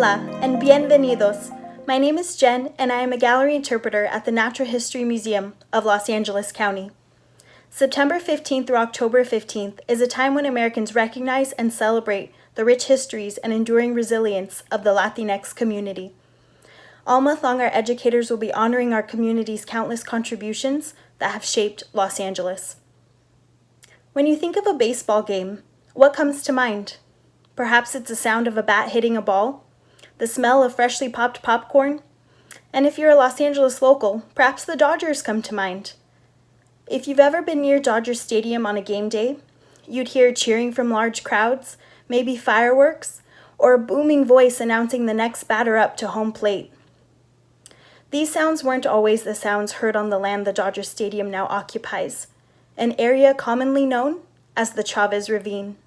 Hola and bienvenidos. My name is Jen and I am a gallery interpreter at the Natural History Museum of Los Angeles County. September 15th through October 15th is a time when Americans recognize and celebrate the rich histories and enduring resilience of the Latinx community. All month long, our educators will be honoring our community's countless contributions that have shaped Los Angeles. When you think of a baseball game, what comes to mind? Perhaps it's the sound of a bat hitting a ball, the smell of freshly popped popcorn, and if you're a Los Angeles local, perhaps the Dodgers come to mind. If you've ever been near Dodger Stadium on a game day, you'd hear cheering from large crowds, maybe fireworks, or a booming voice announcing the next batter up to home plate. These sounds weren't always the sounds heard on the land the Dodger Stadium now occupies, an area commonly known as the Chavez Ravine.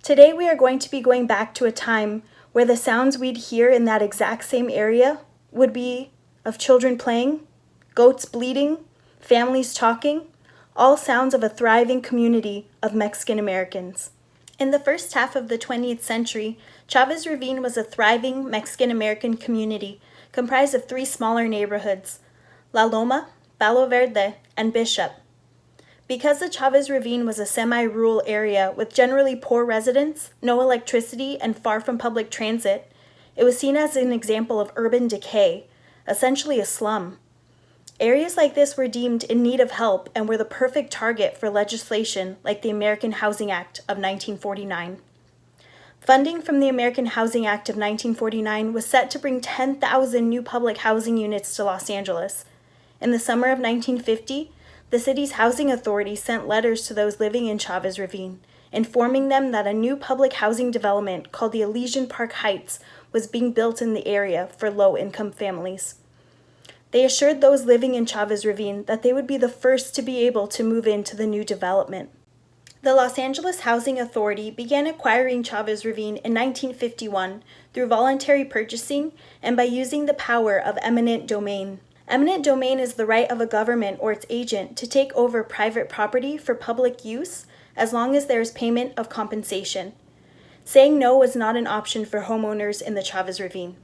Today we are going to be going back to a time where the sounds we'd hear in that exact same area would be of children playing, goats bleating, families talking, all sounds of a thriving community of Mexican Americans. In the first half of the 20th century, Chavez Ravine was a thriving Mexican American community comprised of 3 smaller neighborhoods, La Loma, Palo Verde, and Bishop. Because the Chavez Ravine was a semi-rural area with generally poor residents, no electricity, and far from public transit, it was seen as an example of urban decay, essentially a slum. Areas like this were deemed in need of help and were the perfect target for legislation like the American Housing Act of 1949. Funding from the American Housing Act of 1949 was set to bring 10,000 new public housing units to Los Angeles. In the summer of 1950, the city's housing authority sent letters to those living in Chavez Ravine, informing them that a new public housing development called the Elysian Park Heights was being built in the area for low-income families. They assured those living in Chavez Ravine that they would be the first to be able to move into the new development. The Los Angeles Housing Authority began acquiring Chavez Ravine in 1951 through voluntary purchasing and by using the power of eminent domain. Eminent domain is the right of a government or its agent to take over private property for public use as long as there is payment of compensation. Saying no was not an option for homeowners in the Chavez Ravine.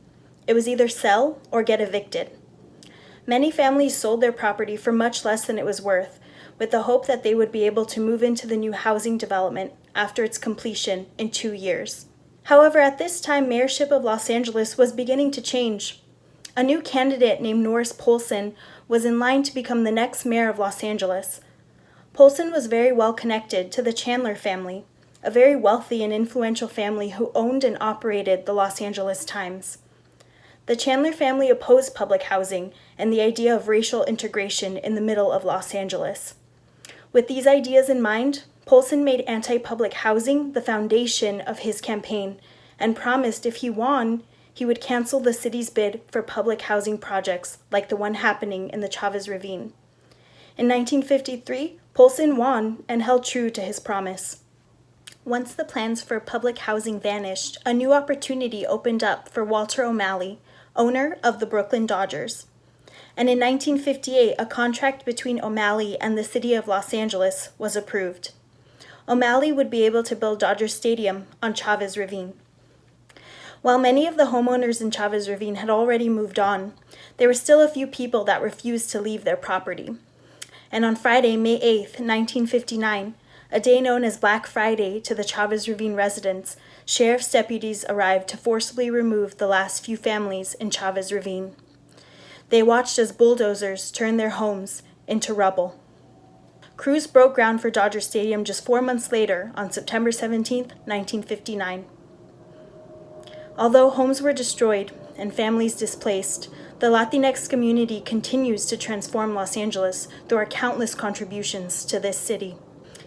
It was either sell or get evicted. Many families sold their property for much less than it was worth, with the hope that they would be able to move into the new housing development after its completion in 2 years. However, at this time, mayorship of Los Angeles was beginning to change. A new candidate named Norris Polson was in line to become the next mayor of Los Angeles. Polson was very well connected to the Chandler family, a very wealthy and influential family who owned and operated the Los Angeles Times. The Chandler family opposed public housing and the idea of racial integration in the middle of Los Angeles. With these ideas in mind, Polson made anti-public housing the foundation of his campaign and promised if he won, he would cancel the city's bid for public housing projects like the one happening in the Chavez Ravine. In 1953, Polson won and held true to his promise. Once the plans for public housing vanished, a new opportunity opened up for Walter O'Malley, owner of the Brooklyn Dodgers. And in 1958, a contract between O'Malley and the city of Los Angeles was approved. O'Malley would be able to build Dodger Stadium on Chavez Ravine. While many of the homeowners in Chavez Ravine had already moved on, there were still a few people that refused to leave their property. And on Friday, May 8th, 1959, a day known as Black Friday to the Chavez Ravine residents, sheriff's deputies arrived to forcibly remove the last few families in Chavez Ravine. They watched as bulldozers turned their homes into rubble. Crews broke ground for Dodger Stadium just 4 months later on September 17th, 1959. Although homes were destroyed and families displaced, the Latinx community continues to transform Los Angeles through our countless contributions to this city.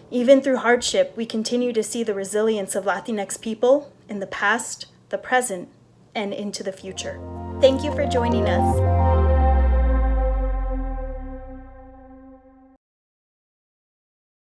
Even through hardship, we continue to see the resilience of Latinx people in the past, the present, and into the future. Thank you for joining us.